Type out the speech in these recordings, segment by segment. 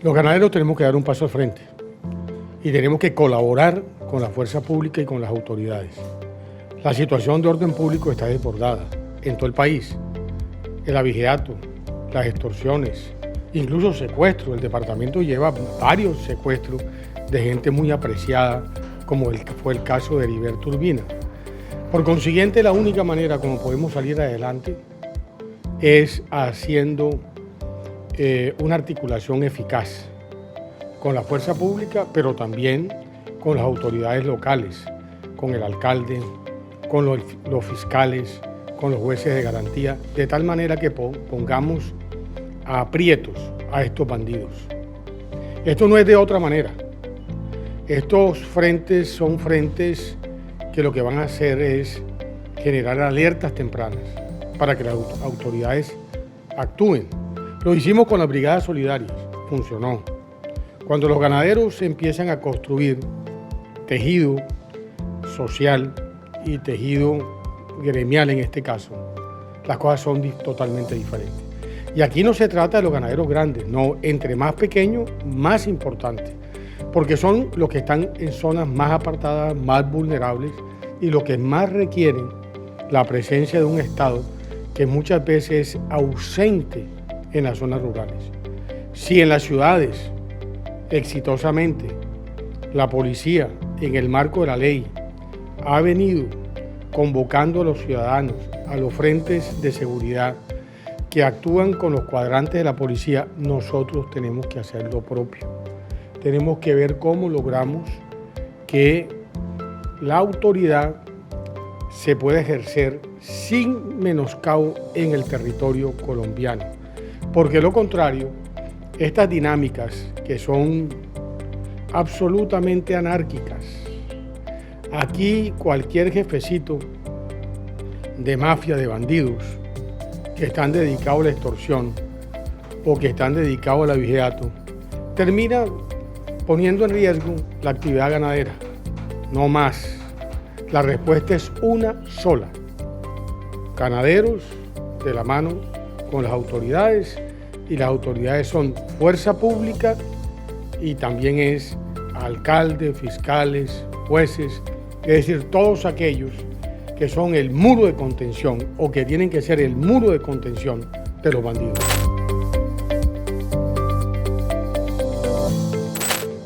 Los ganaderos tenemos que dar un paso al frente y tenemos que colaborar con la fuerza pública y con las autoridades. La situación de orden público está desbordada en todo el país. El abigeato, las extorsiones, incluso secuestros. El departamento lleva varios secuestros de gente muy apreciada, como fue el caso de Heriberto Urbina. Por consiguiente, la única manera como podemos salir adelante es haciendo una articulación eficaz con la fuerza pública, pero también con las autoridades locales, con el alcalde, con los fiscales, con los jueces de garantía, de tal manera que pongamos a aprietos a estos bandidos. Esto no es de otra manera. Estos frentes son frentes que lo que van a hacer es generar alertas tempranas para que las autoridades actúen. Lo hicimos con las brigadas solidarias, funcionó. Cuando los ganaderos empiezan a construir tejido social y tejido gremial en este caso, las cosas son totalmente diferentes. Y aquí no se trata de los ganaderos grandes, no, entre más pequeños, más importantes, porque son los que están en zonas más apartadas, más vulnerables y los que más requieren la presencia de un Estado que muchas veces es ausente en las zonas rurales. Si en las ciudades, exitosamente, la policía, en el marco de la ley, ha venido convocando a los ciudadanos a los frentes de seguridad que actúan con los cuadrantes de la policía, nosotros tenemos que hacer lo propio. Tenemos que ver cómo logramos que la autoridad se pueda ejercer sin menoscabo en el territorio colombiano. Porque de lo contrario, estas dinámicas que son absolutamente anárquicas, aquí cualquier jefecito de mafia, de bandidos, que están dedicados a la extorsión o que están dedicados al abigeato, termina poniendo en riesgo la actividad ganadera. No más. La respuesta es una sola. Ganaderos de la mano con las autoridades, y las autoridades son fuerza pública y también es alcaldes, fiscales, jueces, es decir, todos aquellos que son el muro de contención o que tienen que ser el muro de contención de los bandidos.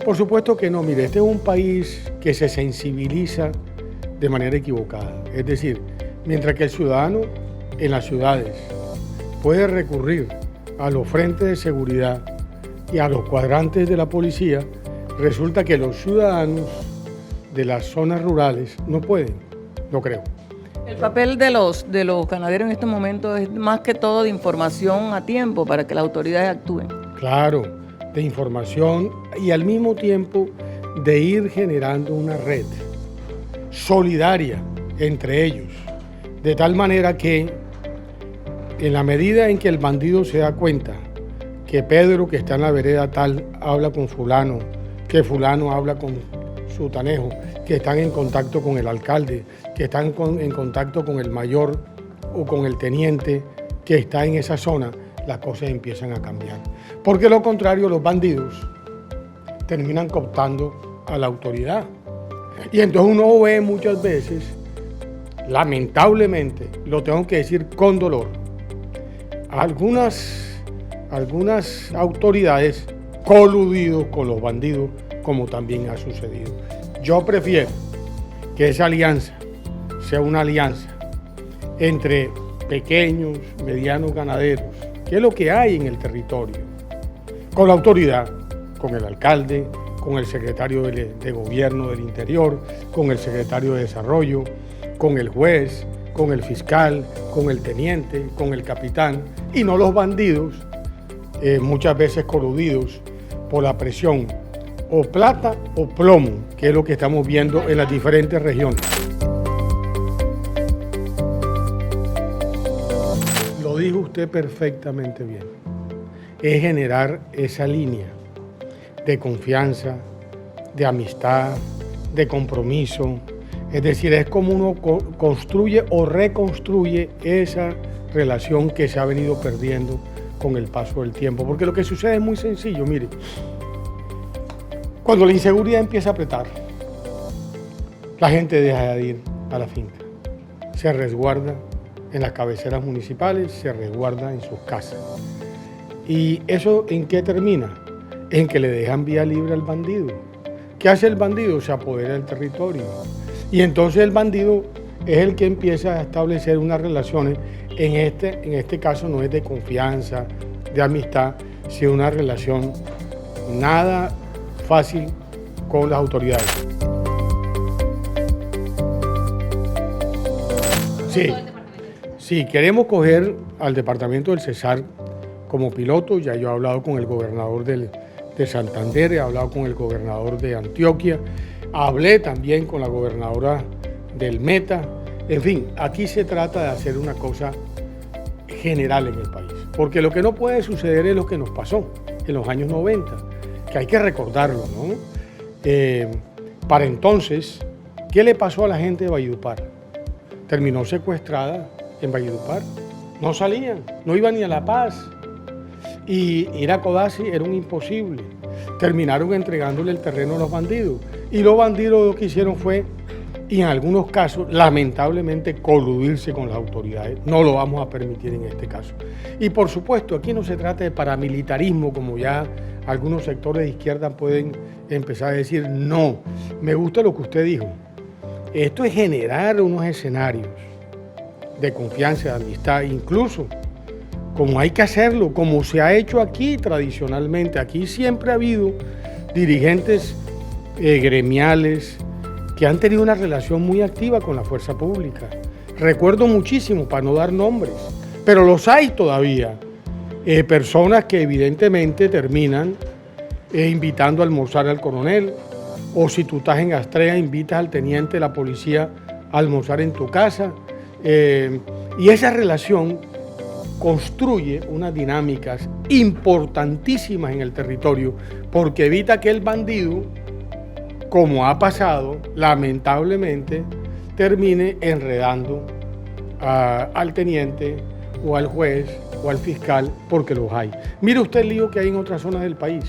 Por supuesto que no, mire, este es un país que se sensibiliza de manera equivocada. Es decir, mientras que el ciudadano en las ciudades puede recurrir a los frentes de seguridad y a los cuadrantes de la policía, resulta que los ciudadanos de las zonas rurales no pueden, no creo. El papel de los ganaderos en estos momentos es más que todo de información a tiempo para que las autoridades actúen. Claro, de información y al mismo tiempo de ir generando una red solidaria entre ellos, de tal manera que en la medida en que el bandido se da cuenta que Pedro, que está en la vereda tal, habla con fulano, que fulano habla con sutanejo, que están en contacto con el alcalde, que están en contacto con el mayor o con el teniente que está en esa zona, las cosas empiezan a cambiar. Porque lo contrario, los bandidos terminan cooptando a la autoridad. Y entonces uno ve muchas veces, lamentablemente, lo tengo que decir con dolor, algunas autoridades coludidos con los bandidos, como también ha sucedido. Yo prefiero que esa alianza sea una alianza entre pequeños, medianos ganaderos, que es lo que hay en el territorio, con la autoridad, con el alcalde, con el secretario de Gobierno del Interior, con el secretario de Desarrollo, con el juez, con el fiscal, con el teniente, con el capitán, y no los bandidos, muchas veces coludidos por la presión o plata o plomo, que es lo que estamos viendo en las diferentes regiones. Lo dijo usted perfectamente bien. Es generar esa línea de confianza, de amistad, de compromiso. Es decir, es como uno construye o reconstruye esa relación que se ha venido perdiendo con el paso del tiempo, porque lo que sucede es muy sencillo, mire, cuando la inseguridad empieza a apretar, la gente deja de ir a la finca, se resguarda en las cabeceras municipales, se resguarda en sus casas. ¿Y eso en qué termina? En que le dejan vía libre al bandido. ¿Qué hace el bandido? Se apodera del territorio. Y entonces el bandido es el que empieza a establecer unas relaciones, en este caso no es de confianza, de amistad, sino una relación nada fácil con las autoridades. Sí, queremos coger al departamento del Cesar como piloto. Ya yo he hablado con el gobernador de Santander, he hablado con el gobernador de Antioquia, hablé también con la gobernadora del Meta. En fin, aquí se trata de hacer una cosa general en el país, porque lo que no puede suceder es lo que nos pasó en los años 90, que hay que recordarlo, ¿no? Para entonces, ¿qué le pasó a la gente de Valledupar? Terminó secuestrada en Valledupar, no salían, no iban ni a La Paz, y ir a Codazzi era un imposible. Terminaron entregándole el terreno a los bandidos, y los bandidos lo que hicieron fue, y en algunos casos, lamentablemente, coludirse con las autoridades. No lo vamos a permitir en este caso. Y por supuesto, aquí no se trata de paramilitarismo, como ya algunos sectores de izquierda pueden empezar a decir. No, me gusta lo que usted dijo. Esto es generar unos escenarios de confianza, de amistad, incluso como hay que hacerlo, como se ha hecho aquí tradicionalmente. Aquí siempre ha habido dirigentes gremiales que han tenido una relación muy activa con la fuerza pública. Recuerdo muchísimo, para no dar nombres, pero los hay todavía. Personas que evidentemente terminan invitando a almorzar al coronel, o si tú estás en Astrea, invitas al teniente de la policía a almorzar en tu casa. Y esa relación construye unas dinámicas importantísimas en el territorio, porque evita que el bandido, como ha pasado, lamentablemente, termine enredando al teniente o al juez o al fiscal, porque los hay. Mire usted el lío que hay en otras zonas del país.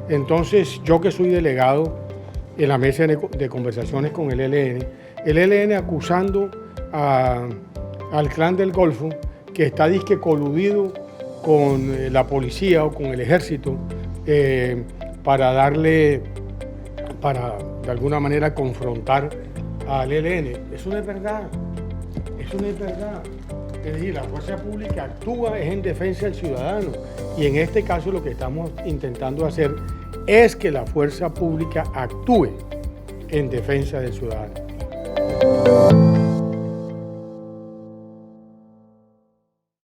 Entonces, yo que soy delegado en la mesa de conversaciones con el ELN acusando al Clan del Golfo, que está disque coludido con la policía o con el ejército para de alguna manera confrontar al ELN. Eso no es verdad, eso no es verdad. Es decir, la fuerza pública actúa es en defensa del ciudadano, y en este caso lo que estamos intentando hacer es que la fuerza pública actúe en defensa del ciudadano.